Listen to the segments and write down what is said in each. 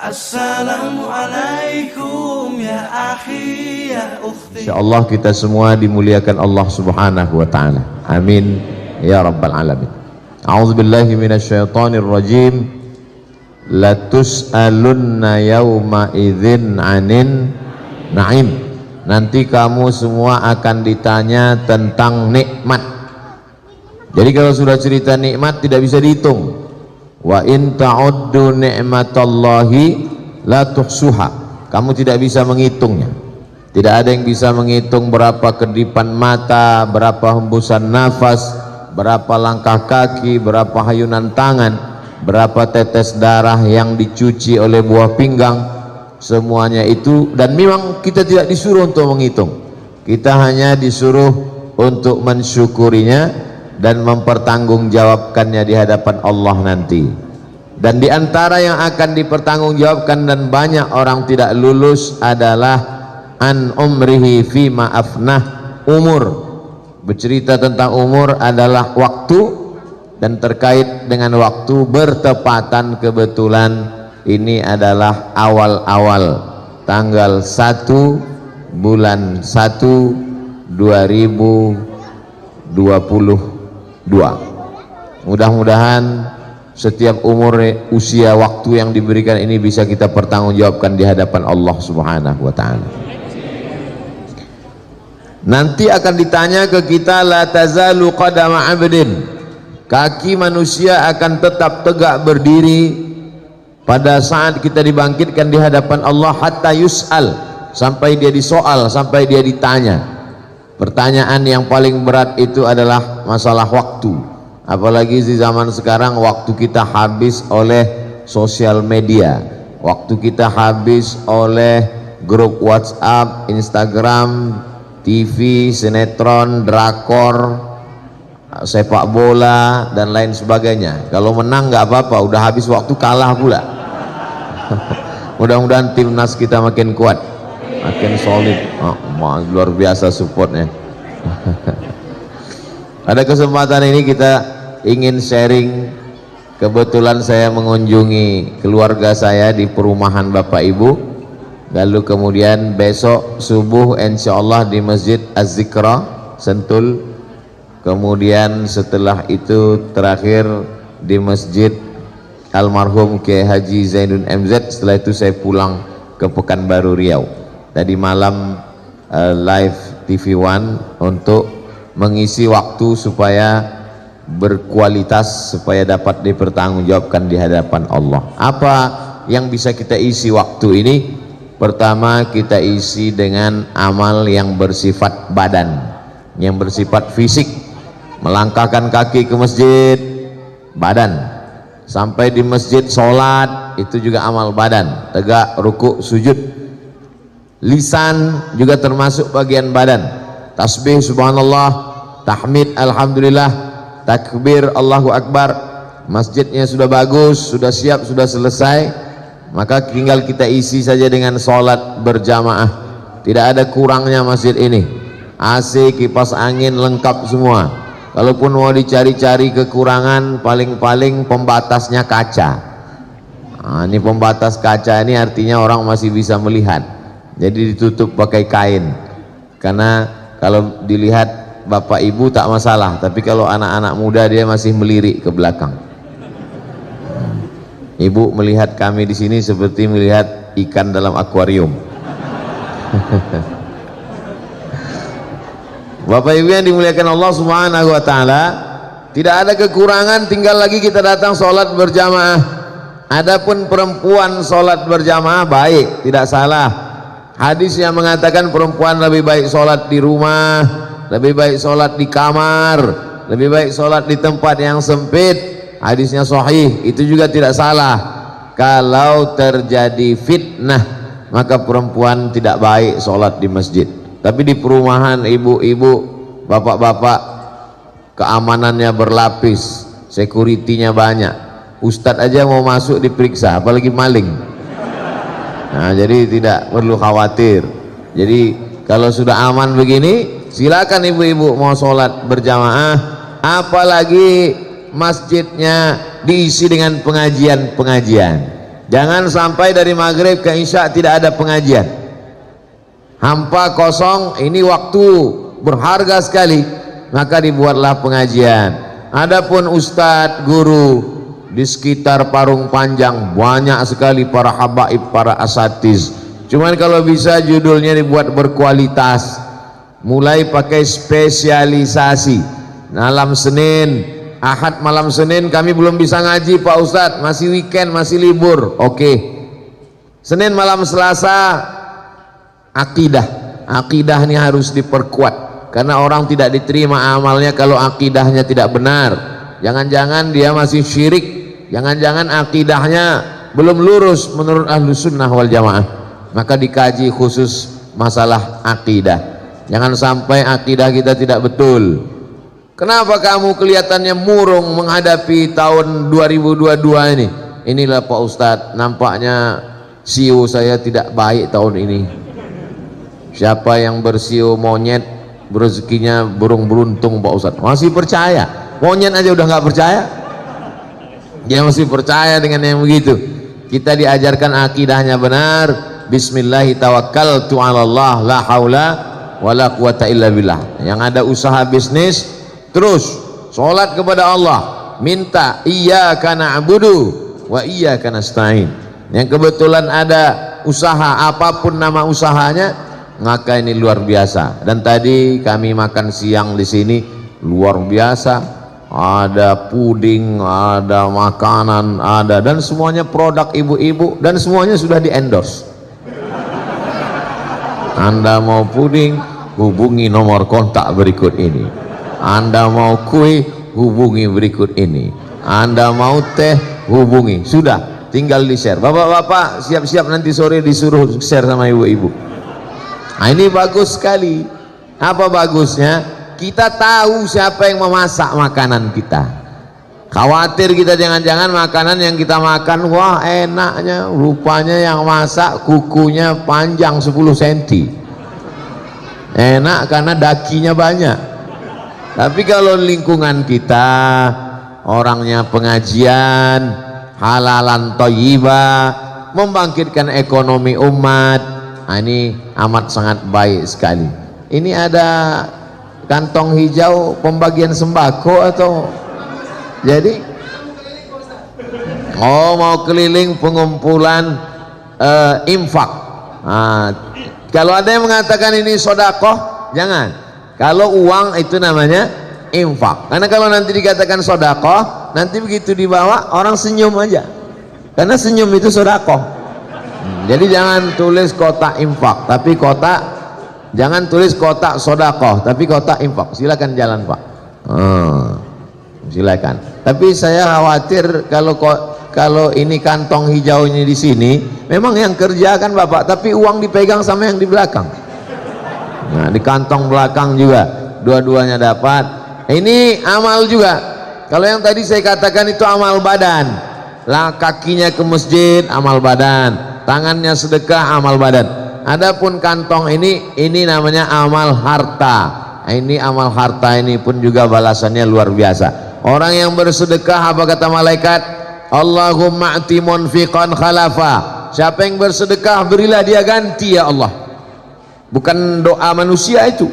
Assalamualaikum ya akhi ya ukhti. Insyaallah kita semua dimuliakan Allah Subhanahu wa taala. Amin ya rabbal alamin. A'udzubillahi minasyaitonir rajim. La tus'alunna yauma idzin 'anin na'im. Nanti kamu semua akan ditanya tentang nikmat. Jadi kalau sudah cerita nikmat tidak bisa dihitung. Wa in ta'uddu ni'matallahi la tuhsuha. Kamu tidak bisa menghitungnya. Tidak ada yang bisa menghitung berapa kedipan mata, berapa hembusan nafas, berapa langkah kaki, berapa hayunan tangan, berapa tetes darah yang dicuci oleh buah pinggang. Semuanya itu, dan memang kita tidak disuruh untuk menghitung. Kita hanya disuruh untuk mensyukurinya dan mempertanggungjawabkannya di hadapan Allah nanti. Dan di antara yang akan dipertanggungjawabkan dan banyak orang tidak lulus adalah an umrihi fima afnah, umur. Bercerita tentang umur adalah waktu, dan terkait dengan waktu bertepatan kebetulan ini adalah awal-awal tanggal 1 bulan 1 2022. Mudah-mudahan setiap umur, usia, waktu yang diberikan ini bisa kita pertanggungjawabkan di hadapan Allah Subhanahu wa taala. Nanti akan ditanya ke kita, la tazalu qadama 'abdin, kaki manusia akan tetap tegak berdiri pada saat kita dibangkitkan di hadapan Allah, hatta yus'al, sampai dia disoal, sampai dia ditanya. Pertanyaan yang paling berat itu adalah masalah waktu. Apalagi di zaman sekarang, waktu kita habis oleh sosial media, waktu kita habis oleh grup WhatsApp, Instagram, TV, sinetron, drakor, sepak bola dan lain sebagainya. Kalau menang nggak apa-apa, udah habis waktu kalah pula. Mudah-mudahan timnas kita makin kuat, makin solid. Luar biasa supportnya. Pada kesempatan ini kita ingin sharing. Kebetulan saya mengunjungi keluarga saya di perumahan Bapak Ibu, lalu kemudian besok subuh insyaallah di Masjid Az-Zikra Sentul, kemudian setelah itu terakhir di Masjid Almarhum Kiai Haji Zainuddin MZ. Setelah itu saya pulang ke Pekanbaru Riau. Tadi malam live TV One untuk mengisi waktu supaya berkualitas, supaya dapat dipertanggungjawabkan di hadapan Allah. Apa yang bisa kita isi waktu ini? Pertama, kita isi dengan amal yang bersifat badan, yang bersifat fisik. Melangkahkan kaki ke masjid, badan. Sampai di masjid sholat, itu juga amal badan. Tegak, rukuk, sujud. Lisan juga termasuk bagian badan. Tasbih subhanallah, tahmid alhamdulillah, takbir Allahu akbar. Masjidnya sudah bagus, sudah siap, sudah selesai, maka tinggal kita isi saja dengan sholat berjamaah. Tidak ada kurangnya masjid ini. AC, kipas angin lengkap semua. Kalaupun mau dicari-cari kekurangan, paling-paling pembatasnya kaca. Ini pembatas kaca ini artinya orang masih bisa melihat. Jadi ditutup pakai kain, karena kalau dilihat bapak ibu tak masalah, tapi kalau anak-anak muda dia masih melirik ke belakang. Ibu melihat kami di sini seperti melihat ikan dalam akuarium. Bapak ibu yang dimuliakan Allah Subhanahu wa taala, tidak ada kekurangan, tinggal lagi kita datang sholat berjamaah. Adapun perempuan sholat berjamaah baik, tidak salah. Hadis yang mengatakan perempuan lebih baik sholat di rumah, lebih baik sholat di kamar, lebih baik sholat di tempat yang sempit. Hadisnya sahih, itu juga tidak salah. Kalau terjadi fitnah, maka perempuan tidak baik sholat di masjid. Tapi di perumahan ibu-ibu, bapak-bapak, keamanannya berlapis, security-nya banyak. Ustadz aja mau masuk diperiksa, apalagi maling. Nah, jadi tidak perlu khawatir. Jadi kalau sudah aman begini, silakan ibu-ibu mau sholat berjamaah, apalagi masjidnya diisi dengan pengajian-pengajian. Jangan sampai dari maghrib ke isya tidak ada pengajian, hampa kosong. Ini waktu berharga sekali, maka dibuatlah pengajian. Adapun ustadz, guru di sekitar Parung Panjang banyak sekali para habaib, para asatiz. Cuman kalau bisa judulnya dibuat berkualitas, mulai pakai spesialisasi. Malam Senin, Ahad malam Senin kami belum bisa ngaji Pak Ustadz, masih weekend, masih libur. Oke. Senin malam Selasa akidah. Akidah ini harus diperkuat, karena orang tidak diterima amalnya kalau akidahnya tidak benar. Jangan-jangan dia masih syirik, jangan-jangan akidahnya belum lurus menurut Ahlus Sunnah wal Jamaah. Maka dikaji khusus masalah akidah. Jangan sampai akidah kita tidak betul. Kenapa kamu kelihatannya murung menghadapi tahun 2022 ini? Inilah Pak Ustadz, nampaknya siu saya tidak baik tahun ini. Siapa yang bersiu monyet rezekinya burung beruntung Pak Ustadz. Masih percaya? Monyet aja udah nggak percaya, dia masih percaya dengan yang begitu. Kita diajarkan akidahnya benar. Bismillahirrahmanirrahim, la haula wala quwata illa billah. Yang ada usaha bisnis, terus sholat kepada Allah, minta iyyaka na'budu wa iyyaka nasta'in. Yang kebetulan ada usaha, apapun nama usahanya, maka ini luar biasa. Dan tadi kami makan siang di sini luar biasa. Ada puding, ada makanan, ada, dan semuanya produk ibu-ibu, dan semuanya sudah di endorse. Anda mau puding, hubungi nomor kontak berikut ini. Anda mau kue, hubungi berikut ini. Anda mau teh, hubungi. Sudah, tinggal di share. Bapak-bapak siap-siap nanti sore disuruh share sama ibu-ibu. Nah, ini bagus sekali. Apa bagusnya? Kita tahu siapa yang memasak makanan kita. Khawatir kita jangan-jangan makanan yang kita makan, wah enaknya, rupanya yang masak kukunya panjang 10 cm. Enak karena dakinya banyak. Tapi kalau lingkungan kita orangnya pengajian, halalan thayyibah, membangkitkan ekonomi umat, nah ini amat sangat baik sekali. Ini ada kantong hijau pembagian sembako atau jadi mau keliling pengumpulan infak. Nah, kalau ada yang mengatakan ini sodakoh, jangan. Kalau uang itu namanya infak, karena kalau nanti dikatakan sodakoh, nanti begitu dibawa orang senyum aja, karena senyum itu sodakoh. Jadi jangan tulis kotak infak, tapi jangan tulis kotak sodakoh, tapi kotak infak. Silakan jalan Pak. Silakan. Tapi saya khawatir kalau ini kantong hijau ini di sini, memang yang kerja kan Bapak, tapi uang dipegang sama yang di belakang. Nah, di kantong belakang juga dua-duanya dapat. Ini amal juga. Kalau yang tadi saya katakan itu amal badan. Lah kakinya ke masjid, amal badan. Tangannya sedekah, amal badan. Adapun kantong ini namanya amal harta. Ini amal harta ini pun juga balasannya luar biasa. Orang yang bersedekah, apa kata malaikat? Allahumma a'ti munfiqan khalafa. Siapa yang bersedekah, berilah dia ganti ya Allah. Bukan doa manusia itu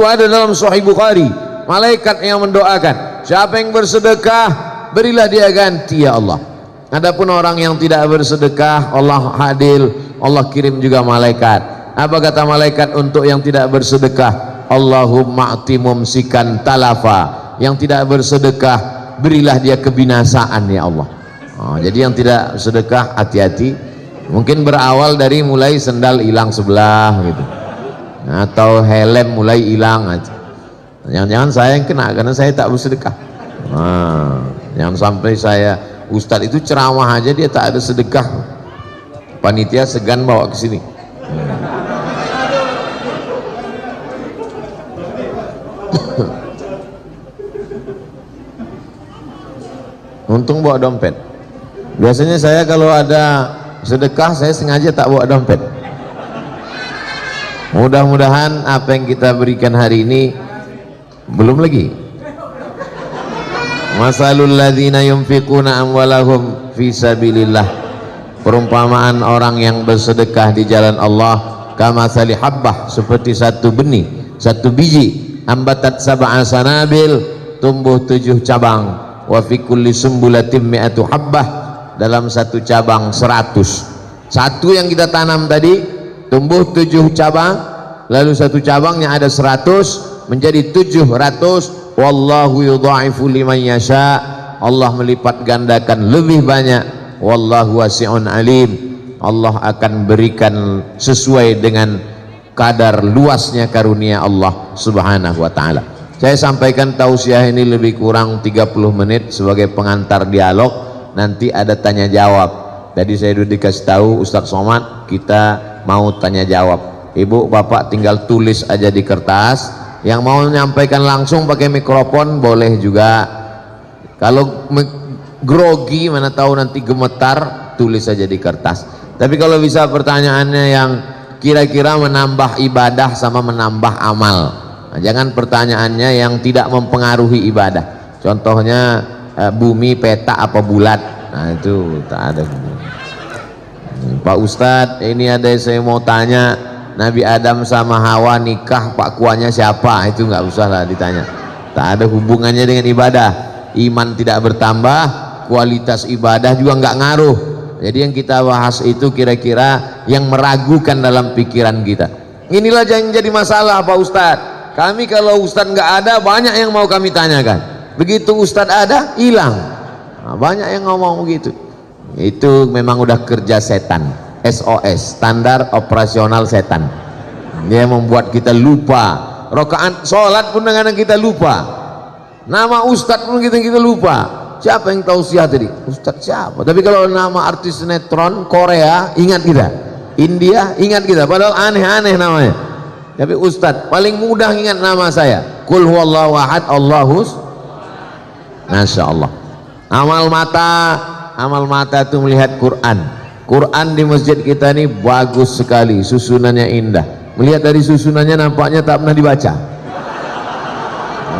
ada dalam Sahih Bukhari. Malaikat yang mendoakan, siapa yang bersedekah, berilah dia ganti ya Allah. Adapun orang yang tidak bersedekah, Allah adil, Allah kirim juga malaikat. Apa kata malaikat untuk yang tidak bersedekah? Allahumma a'ti mumsikan talafa. Yang tidak bersedekah, berilah dia kebinasaan ya Allah. Jadi yang tidak sedekah hati-hati. Mungkin berawal dari mulai sendal hilang sebelah gitu, atau helm mulai hilang aja. Jangan-jangan saya yang kena karena saya tak bersedekah. Jangan sampai saya, Ustadz itu ceramah aja dia tak ada sedekah, panitia segan bawa ke sini. Untung bawa dompet. Biasanya saya kalau ada sedekah saya sengaja tak bawa dompet. Mudah-mudahan apa yang kita berikan hari ini, belum lagi. Masalul ladzina yunfiquna amwalahum fi sabilillah Perumpamaan orang yang bersedekah di jalan Allah, kamatsali habbah, seperti satu benih, satu biji, ambatat sab'a sanabil, tumbuh 7 cabang, wa fi kulli sumbulatin mi'atu habbah, dalam satu cabang 100. Satu yang kita tanam tadi tumbuh 7 cabang, lalu satu cabangnya ada 100, menjadi 700. Wallahu yudha'ifu liman yasha, Allah melipat gandakan lebih banyak. Wallahu wasi'un alim, Allah akan berikan sesuai dengan kadar luasnya karunia Allah subhanahu wa ta'ala. Saya sampaikan tausiah ini lebih kurang 30 menit sebagai pengantar dialog, nanti ada tanya jawab. Tadi saya sudah dikasih tahu Ustadz Somad, kita mau tanya jawab. Ibu bapak tinggal tulis aja di kertas, yang mau menyampaikan langsung pakai mikrofon boleh juga. Kalau grogi, mana tahu nanti gemetar, tulis saja di kertas. Tapi kalau bisa pertanyaannya yang kira-kira menambah ibadah sama menambah amal. Nah, jangan pertanyaannya yang tidak mempengaruhi ibadah. Contohnya bumi peta apa bulat. Nah itu tak ada. Pak Ustadz, ini ada yang saya mau tanya, Nabi Adam sama Hawa nikah, pak kuahnya siapa? Itu nggak usah lah ditanya. Tak ada hubungannya dengan ibadah. Iman tidak bertambah, kualitas ibadah juga nggak ngaruh. Jadi yang kita bahas itu kira-kira yang meragukan dalam pikiran kita. Inilah yang jadi masalah Pak Ustadz. Kami kalau Ustadz nggak ada, banyak yang mau kami tanyakan. Begitu Ustadz ada, hilang. Nah, banyak yang ngomong begitu. Itu memang udah kerja setan. SOS, standar operasional setan. Dia membuat kita lupa. Rakaat sholat pun dengan kita lupa. Nama Ustadz pun kita lupa. Siapa yang tausiah tadi? Ustadz siapa? Tapi kalau nama artis sinetron Korea, ingat kita. India, ingat kita. Padahal aneh-aneh namanya. Tapi Ustadz paling mudah ingat nama saya. Qul huwallahu ahad, Allahus. Masya Allah. Amal mata itu melihat Quran. Quran di masjid kita ini bagus sekali, susunannya indah. Melihat dari susunannya nampaknya tak pernah dibaca.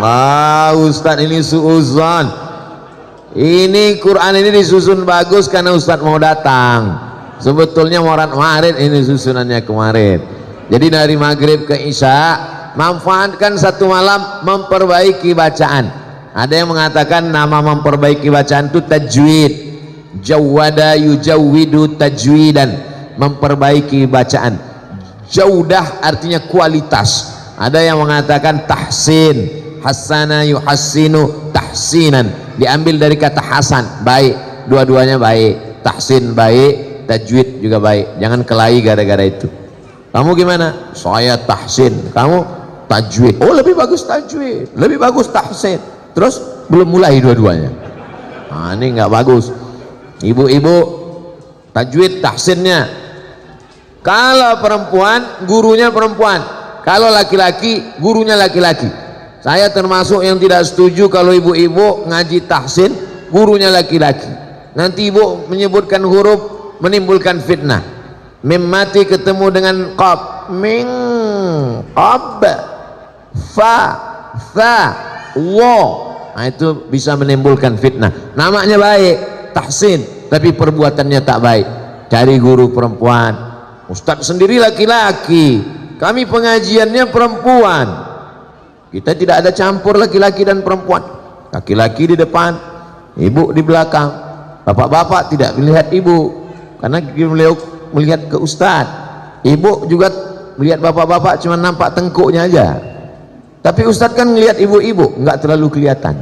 Wah, Ustadz ini suuzan. Ini Quran ini disusun bagus karena Ustadz mau datang. Sebetulnya kemarin ini susunannya kemarin. Jadi dari maghrib ke isya, manfaatkan satu malam memperbaiki bacaan. Ada yang mengatakan nama memperbaiki bacaan itu tajwid. Jawwada yujawwidu tajwidan, memperbaiki bacaan. Jaudah artinya kualitas. Ada yang mengatakan tahsin, hasana yuhassinu tahsinan, diambil dari kata hasan, baik. Dua-duanya baik. Tahsin baik, tajwid juga baik. Jangan kelahi gara-gara itu. Kamu gimana? Saya tahsin, kamu tajwid. Oh lebih bagus tajwid, lebih bagus tahsin. Terus belum mulai dua-duanya. Nah, ini nggak bagus. Ibu-ibu tajwid tahsinnya. Kalau perempuan gurunya perempuan, kalau laki-laki gurunya laki-laki. Saya termasuk yang tidak setuju kalau ibu-ibu ngaji tahsin gurunya laki-laki. Nanti ibu menyebutkan huruf menimbulkan fitnah. Mim mati ketemu dengan qaf, min qab, fa, tha, wa. Nah, itu bisa menimbulkan fitnah. Namanya baik tahsin, tapi perbuatannya tak baik. Cari guru perempuan. Ustadz sendiri laki-laki, kami pengajiannya perempuan. Kita tidak ada campur laki-laki dan perempuan. Laki-laki di depan, ibu di belakang. Bapak-bapak tidak melihat ibu, karena beliau melihat ke ustadz. Ibu juga melihat bapak-bapak cuma nampak tengkuknya aja. Tapi ustadz kan melihat ibu-ibu, nggak terlalu kelihatan.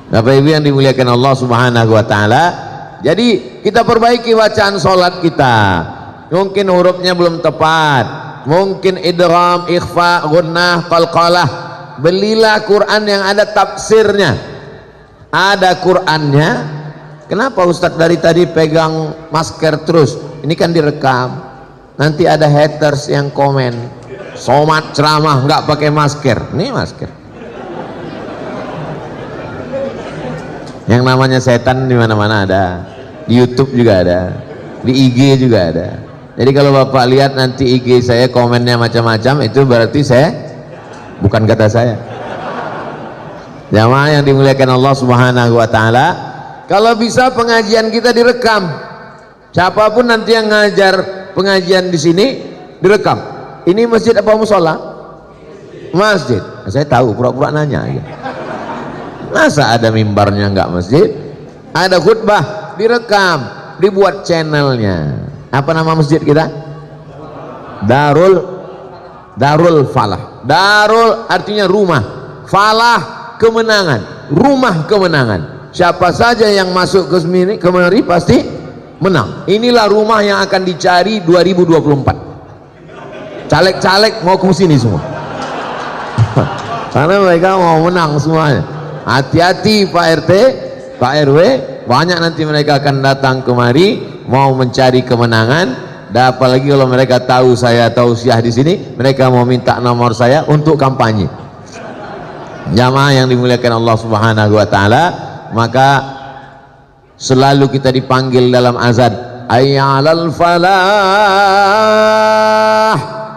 Bapak ibu yang dimuliakan Allah subhanahu wa ta'ala, jadi kita perbaiki bacaan sholat kita. Mungkin hurufnya belum tepat, mungkin idgham, ikhfa, gunnah, qalqalah. Belilah Quran yang ada tafsirnya, ada Qurannya. Kenapa Ustadz dari tadi pegang masker terus? Ini kan direkam, nanti ada haters yang komen, Somad ceramah nggak pakai masker. Ini masker. Yang namanya setan di mana-mana ada, di YouTube juga ada, di IG juga ada. Jadi kalau bapak lihat nanti IG saya komennya macam-macam, itu berarti saya, bukan kata saya. Jamaah yang dimuliakan Allah subhanahu wa ta'ala, Kalau bisa pengajian kita direkam. Siapapun nanti yang ngajar pengajian di sini direkam. Ini masjid apa musola? Masjid. Saya tahu, pura-pura nanya aja. Masa ada mimbarnya nggak masjid? Ada khutbah direkam, dibuat channelnya. Apa nama masjid kita? Darul Falah. Darul artinya rumah, Falah kemenangan, rumah kemenangan. Siapa saja yang masuk ke sini kemari pasti menang. Inilah rumah yang akan dicari 2024. Caleg-caleg mau ke sini semua. Karena mereka mau menang semuanya. Hati-hati Pak RT, Pak RW, banyak nanti mereka akan datang kemari mau mencari kemenangan. Dan apalagi kalau mereka tahu saya tausiah di sini, mereka mau minta nomor saya untuk kampanye. Jamaah yang dimuliakan Allah Subhanahu wa taala, maka selalu kita dipanggil dalam azan, hayya 'alal falah.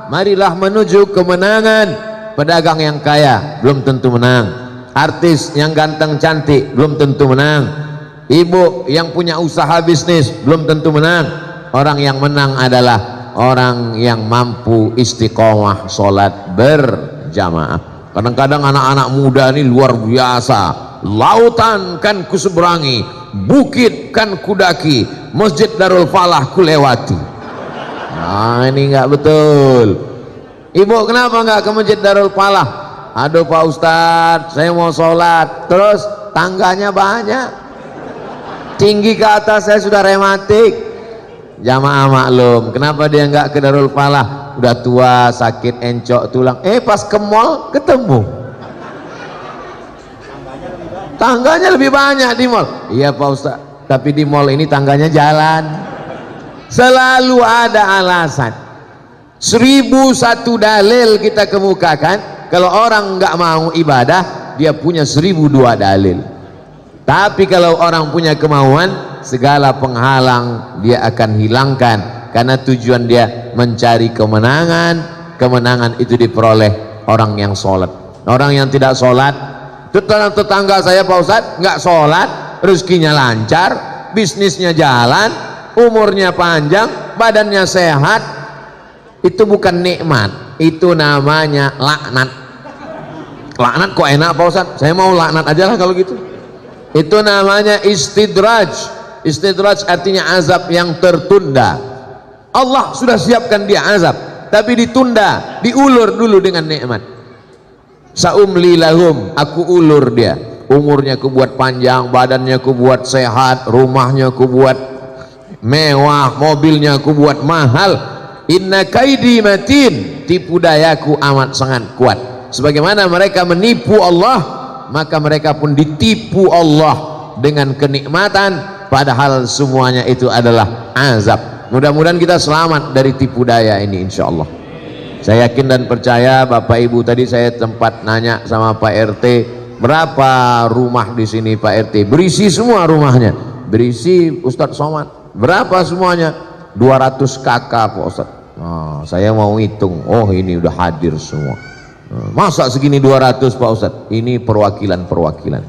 Marilah menuju kemenangan. Pedagang yang kaya belum tentu menang. Artis yang ganteng cantik belum tentu menang. Ibu yang punya usaha bisnis belum tentu menang. Orang yang menang adalah orang yang mampu istiqomah sholat berjamaah. Kadang-kadang anak-anak muda ini luar biasa. Lautan kan kuseberangi, bukit kan kudaki, Masjid Darul Falah kulewati. Nah, ini nggak betul. Ibu kenapa nggak ke Masjid Darul Falah? Aduh Pak Ustadz, saya mau sholat, terus tangganya banyak, tinggi ke atas, saya sudah rematik. Jamaah maklum, kenapa dia nggak ke Darul Falah? Udah tua, sakit encok tulang. Pas ke mall ketemu tangganya lebih banyak di mall. Iya Pak Ustadz, tapi di mall ini tangganya jalan. Selalu ada alasan. 1001 dalil kita kemukakan. Kalau orang nggak mau ibadah, dia punya 1002 dalil. Tapi kalau orang punya kemauan, segala penghalang dia akan hilangkan, karena tujuan dia mencari kemenangan. Kemenangan itu diperoleh orang yang sholat. Orang yang tidak sholat, tetangga saya Pak Ustadz nggak sholat, rezekinya lancar, bisnisnya jalan, umurnya panjang, badannya sehat. Itu bukan nikmat, itu namanya laknat. Laknat kok enak Pak Ustadz? Saya mau laknat aja lah kalau gitu. Itu namanya istidraj. Istidraj artinya azab yang tertunda. Allah sudah siapkan dia azab, tapi ditunda, diulur dulu dengan nikmat. Saumli lahum, aku ulur dia. Umurnya ku buat panjang, badannya ku buat sehat, rumahnya ku buat mewah, mobilnya ku buat mahal. Inna kaidi matin, tipu dayaku amat sangat kuat. Sebagaimana mereka menipu Allah, maka mereka pun ditipu Allah dengan kenikmatan, padahal semuanya itu adalah azab. Mudah-mudahan kita selamat dari tipu daya ini insya Allah. Saya yakin dan percaya Bapak Ibu, tadi saya tempat nanya sama Pak RT, berapa rumah di sini Pak RT? Berisi semua rumahnya. Berisi Ustadz Somad. Berapa semuanya? 200 kakak Pak Ustadz. Nah, saya mau hitung, oh ini udah hadir semua. Masa segini 200 Pak Ustadz? Ini perwakilan-perwakilan.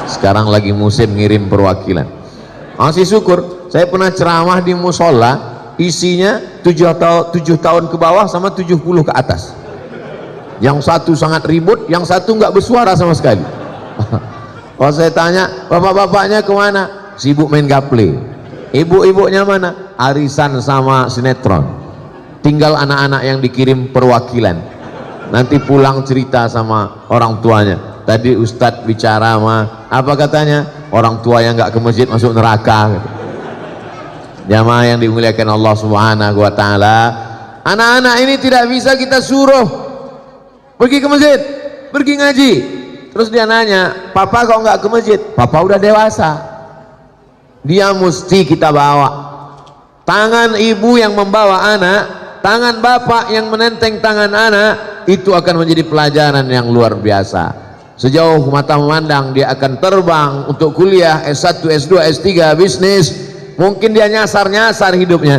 Sekarang lagi musim ngirim perwakilan. Masih syukur, saya pernah ceramah di musola, isinya 7 tahun ke bawah sama 70 ke atas. Yang satu sangat ribut, yang satu nggak bersuara sama sekali. Kalau saya tanya, bapak-bapaknya kemana? Sibuk main gaple. Ibu-ibunya mana? Arisan sama sinetron. Tinggal anak-anak yang dikirim perwakilan. Nanti pulang cerita sama orang tuanya. Tadi Ustadz bicara sama, apa katanya? Orang tua yang nggak ke masjid masuk neraka. Jamaah yang dimuliakan Allah Subhanahu wa taala, anak-anak ini tidak bisa kita suruh pergi ke masjid, pergi ngaji. Terus dia nanya, papa kok nggak ke masjid? Papa udah dewasa. Dia mesti kita bawa. Tangan ibu yang membawa anak, tangan bapak yang menenteng tangan anak, itu akan menjadi pelajaran yang luar biasa. Sejauh mata memandang, dia akan terbang untuk kuliah S1, S2, S3, bisnis. Mungkin dia nyasar-nyasar hidupnya,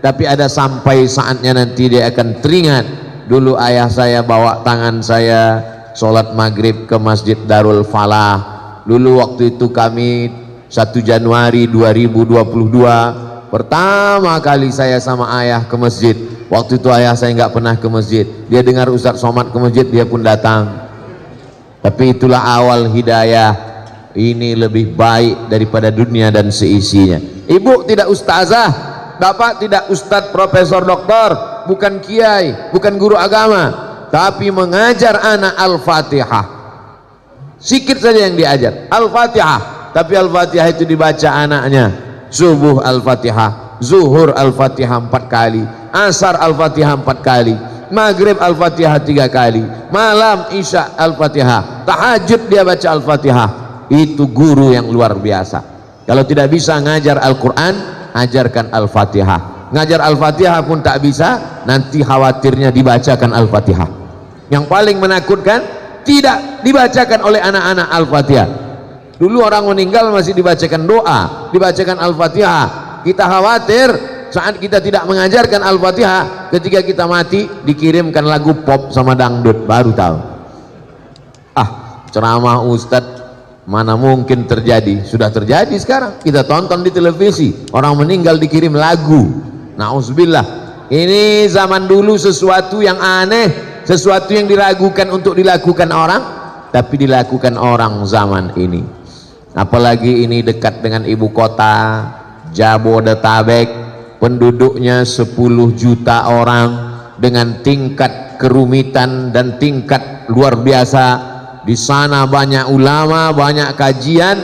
tapi ada sampai saatnya nanti dia akan teringat, dulu ayah saya bawa tangan saya sholat maghrib ke Masjid Darul Falah. Dulu waktu itu kami 1 Januari 2022 pertama kali saya sama ayah ke masjid. Waktu itu ayah saya nggak pernah ke masjid. Dia dengar Ustadz Somad ke masjid, dia pun datang. Tapi itulah awal hidayah. Ini lebih baik daripada dunia dan seisinya. Ibu tidak ustazah, bapak tidak ustadz, profesor, doktor, bukan kiai, bukan guru agama, tapi mengajar anak Al-Fatihah. Sikit saja yang diajar Al-Fatihah, tapi Al-Fatihah itu dibaca anaknya. Subuh Al-Fatihah, zuhur Al-Fatihah 4 kali, asar Al-Fatihah 4 kali, maghrib Al-Fatihah 3 kali, malam isya Al-Fatihah, tahajud dia baca Al-Fatihah. Itu guru yang luar biasa. Kalau tidak bisa ngajar Al-Quran, ajarkan Al-Fatihah. Ngajar Al-Fatihah pun tak bisa, nanti khawatirnya dibacakan Al-Fatihah. Yang paling menakutkan, tidak dibacakan oleh anak-anak Al-Fatihah. Dulu orang meninggal masih dibacakan doa, dibacakan Al-Fatihah. Kita khawatir saat kita tidak mengajarkan Al-Fatihah, ketika kita mati dikirimkan lagu pop sama dangdut, baru tahu. Ceramah Ustadz mana mungkin terjadi, sudah terjadi sekarang. Kita tonton di televisi, orang meninggal dikirim lagu. Nauzubillah. Ini zaman dulu sesuatu yang aneh, sesuatu yang diragukan untuk dilakukan orang, tapi dilakukan orang zaman ini. Apalagi ini dekat dengan ibu kota Jabodetabek, penduduknya 10 juta orang, dengan tingkat kerumitan dan tingkat luar biasa. Di sana banyak ulama, banyak kajian,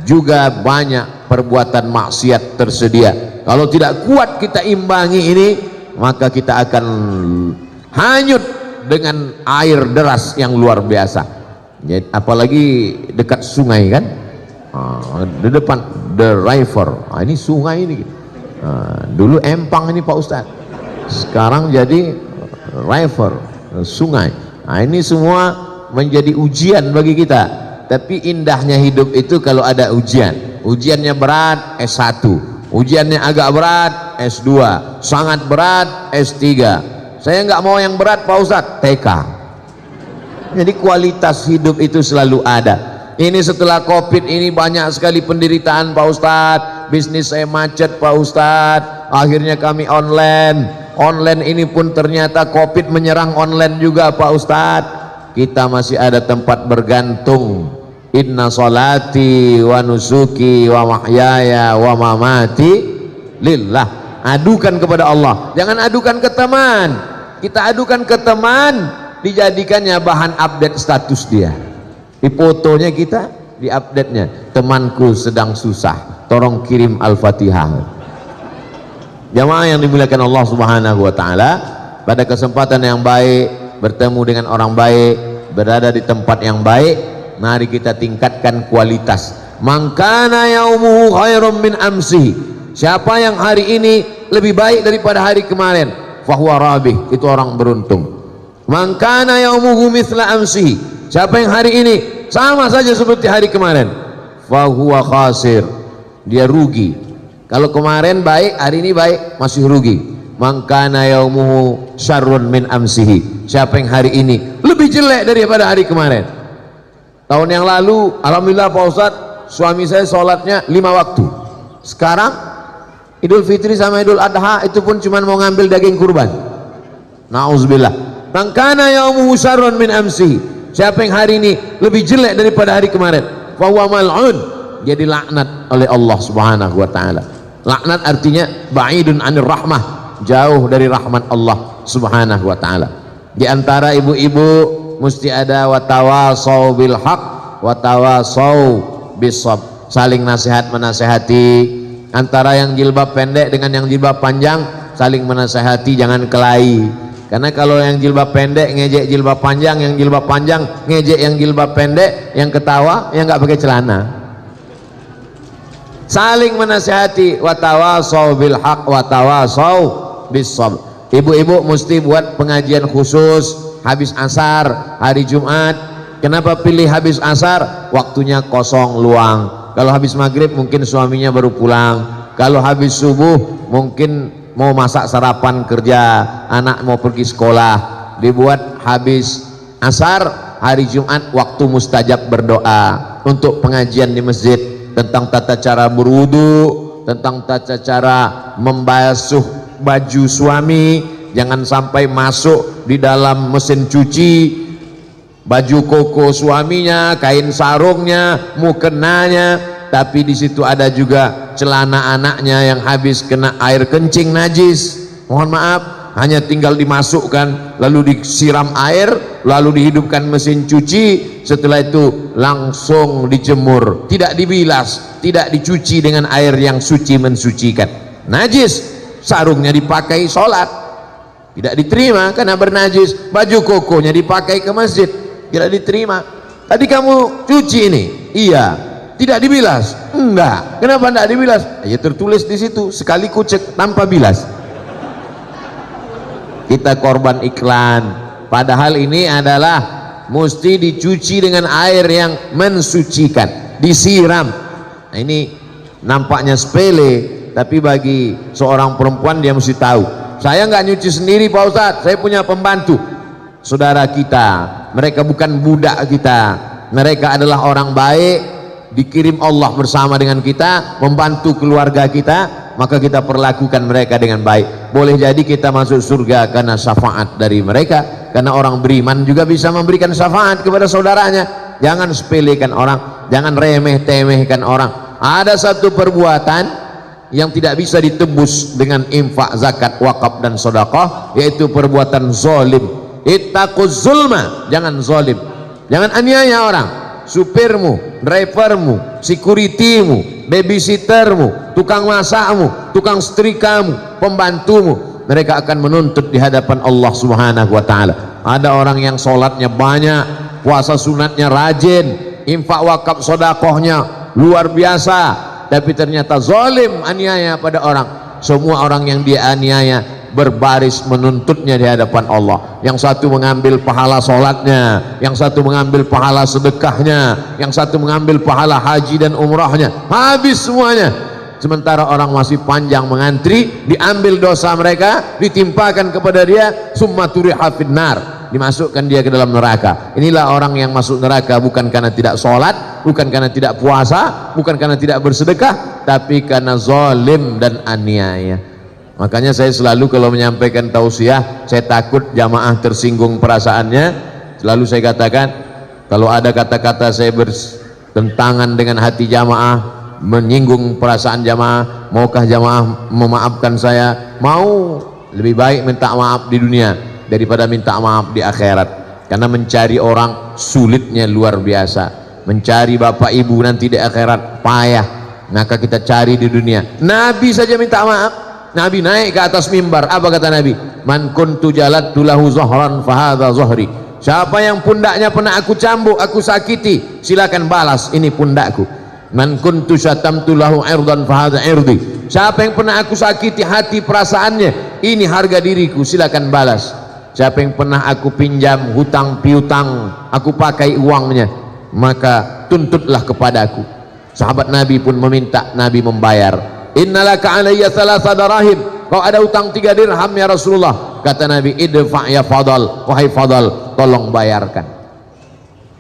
juga banyak perbuatan maksiat tersedia. Kalau tidak kuat kita imbangi ini, maka kita akan hanyut dengan air deras yang luar biasa. Jadi, apalagi dekat sungai kan, di depan the river, ini sungai ini. Dulu empang ini Pak Ustadz, sekarang jadi river, sungai. Ini semua menjadi ujian bagi kita. Tapi indahnya hidup itu kalau ada ujian. Ujiannya berat, S1. Ujiannya agak berat, S2. Sangat berat, S3. Saya nggak mau yang berat Pak Ustadz, TK. Jadi kualitas hidup itu selalu ada. Ini setelah Covid ini banyak sekali penderitaan Pak Ustadz. Bisnis saya macet Pak Ustadz. Akhirnya kami online. Online ini pun ternyata Covid menyerang online juga Pak Ustadz. Kita masih ada tempat bergantung. Inna salati wa nusuki wa mahyaya wa mamati lillah. Adukan kepada Allah, jangan adukan ke teman. Kita adukan ke teman, dijadikannya bahan update status dia. Di fotonya kita, di update-nya, temanku sedang susah, tolong kirim Al-Fatihah. Jamaah yang dimuliakan Allah Subhanahu wa taala, pada kesempatan yang baik, bertemu dengan orang baik, berada di tempat yang baik, mari kita tingkatkan kualitas. Man kana yaumuhu khairum min amsihi, siapa yang hari ini lebih baik daripada hari kemarin, fahuwa rabih, itu orang beruntung. Man kana yaumuhu mithla amsihi, siapa yang hari ini sama saja seperti hari kemarin, fahuwa khasir, dia rugi. Kalau kemarin baik, hari ini baik, masih rugi. Man kana yaumuhu syarrun min amsihi, siapa yang hari ini lebih jelek daripada hari kemarin. Tahun yang lalu alhamdulillah Pak Ustadz, suami saya sholatnya 5 waktu. Sekarang Idul Fitri sama Idul Adha itu pun cuma mau ngambil daging kurban. Nauzubillah. Man kana yaumuhu syarrun min amsihi, siapa yang hari ini lebih jelek daripada hari kemarin, fa huwa mal'un, jadi laknat oleh Allah Subhanahu wa taala. Laknat artinya ba'idun 'anir rahmah, jauh dari rahmat Allah Subhanahu wa taala. Di antara ibu-ibu mesti ada watawasau bil haq watawasau bisab, saling nasihat menasehati. Antara yang jilbab pendek dengan yang jilbab panjang saling menasehati, jangan kelahi. Karena kalau yang jilbab pendek ngejek jilbab panjang, yang jilbab panjang ngejek yang jilbab pendek, yang ketawa yang nggak pakai celana. Saling menasehati, watawasau bil haq watawasau bisab. Ibu-ibu mesti buat pengajian khusus habis asar hari Jumat. Kenapa pilih habis asar? Waktunya kosong luang. Kalau habis maghrib mungkin suaminya baru pulang. Kalau habis subuh mungkin mau masak sarapan kerja, anak mau pergi sekolah. Dibuat habis asar hari Jumat, waktu mustajab berdoa. untuk pengajian di masjid tentang tata cara berwudu, tentang tata cara membasuh baju suami, jangan sampai masuk di dalam mesin cuci baju koko suaminya, kain sarungnya, mukenanya, tapi di situ ada juga celana anaknya yang habis kena air kencing najis, mohon maaf, hanya tinggal dimasukkan lalu disiram air lalu dihidupkan mesin cuci, setelah itu langsung dijemur, tidak dibilas, tidak dicuci dengan air yang suci mensucikan, najis. Sarungnya dipakai sholat tidak diterima karena bernajis, baju kokonya dipakai ke masjid tidak diterima. Tadi kamu cuci ini, iya, tidak dibilas, enggak, kenapa enggak dibilas? Ya tertulis di situ sekali kucek tanpa bilas. Kita korban iklan, padahal ini adalah mesti dicuci dengan air yang mensucikan, disiram. Nah, ini nampaknya sepele, tapi bagi seorang perempuan dia mesti tahu. Saya nggak nyuci sendiri Pak Ustadz, saya punya pembantu. Saudara kita, mereka bukan budak kita, mereka adalah orang baik, dikirim Allah bersama dengan kita, membantu keluarga kita, maka kita perlakukan mereka dengan baik. Boleh jadi kita masuk surga karena syafaat dari mereka, karena orang beriman juga bisa memberikan syafaat kepada saudaranya. Jangan sepelekan orang, jangan remeh-temehkan orang. Ada satu perbuatan yang tidak bisa ditebus dengan infak, zakat, wakaf dan sedekah, yaitu perbuatan zalim. Ittaquz zulma, jangan zalim, jangan aniaya orang. Supirmu, drivermu, securitymu, babysittermu, tukang masakmu, tukang setrikamu, pembantumu, mereka akan menuntut di hadapan Allah Subhanahu wa taala. Ada orang yang sholatnya banyak, puasa sunatnya rajin, infak wakaf sedekahnya luar biasa, tapi ternyata zalim, aniaya pada orang. Semua orang yang dia aniaya berbaris menuntutnya di hadapan Allah. Yang satu mengambil pahala sholatnya, yang satu mengambil pahala sedekahnya, yang satu mengambil pahala haji dan umrahnya, habis semuanya. Sementara orang masih panjang mengantri, diambil dosa mereka, ditimpakan kepada dia, summa turiha finnar, dimasukkan dia ke dalam neraka. Inilah orang yang masuk neraka bukan karena tidak sholat, bukan karena tidak puasa, bukan karena tidak bersedekah, tapi karena zalim dan aniaya. Makanya saya selalu kalau menyampaikan tausiah, saya takut jamaah tersinggung perasaannya. Selalu saya katakan, kalau ada kata-kata saya bertentangan dengan hati jamaah, menyinggung perasaan jamaah, maukah jamaah memaafkan saya? Mau, lebih baik minta maaf di dunia daripada minta maaf di akhirat. Karena mencari orang sulitnya luar biasa, mencari bapak ibu nanti di akhirat payah. Maka kita cari di dunia. Nabi saja minta maaf. Nabi naik ke atas mimbar, apa kata Nabi? Man kuntu jaladtu lahu zahran fahadha zahri. Siapa yang pundaknya pernah aku cambuk, aku sakiti, silakan balas, ini pundakku. Man kuntu syatamtu lahu irdan fahadha irdi. Siapa yang pernah aku sakiti hati perasaannya, ini harga diriku, silakan balas. Siapa yang pernah aku pinjam hutang piutang, aku pakai uangnya, maka tuntutlah kepadaku. Sahabat Nabi pun meminta, Nabi membayar. Innalaka alayya thalatha darahim, kau ada utang 3 dirham ya Rasulullah. Kata Nabi, idfa' ya Fadal, wahai Fadal, tolong bayarkan.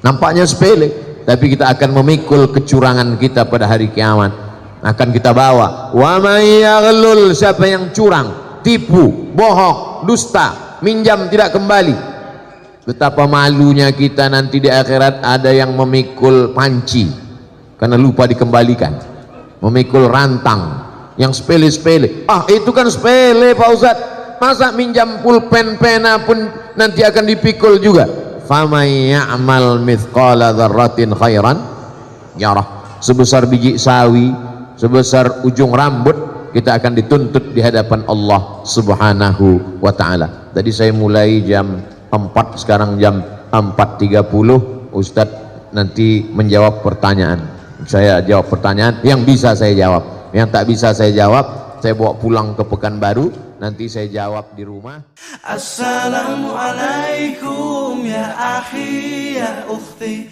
Nampaknya sepele, tapi kita akan memikul kecurangan kita pada hari kiamat. Akan kita bawa. Wa may yaghlul, siapa yang curang, tipu, bohong, dusta, minjam tidak kembali, betapa malunya kita nanti di akhirat. Ada yang memikul panci karena lupa dikembalikan, memikul rantang yang sepele-sepele. Ah, itu kan sepele Pak Ustadz, masa minjam pulpen pena pun nanti akan dipikul juga. Faman ya'mal mithqala dzarratin khairan yarah. Sebesar biji sawi, sebesar ujung rambut, kita akan dituntut di hadapan Allah Subhanahu wa taala. Tadi saya mulai jam 4, sekarang jam 4.30. Ustadz nanti menjawab pertanyaan. Saya jawab pertanyaan yang bisa saya jawab, yang tak bisa saya jawab saya bawa pulang ke Pekanbaru, nanti saya jawab di rumah. Assalamualaikum ya akhi ya ukhti.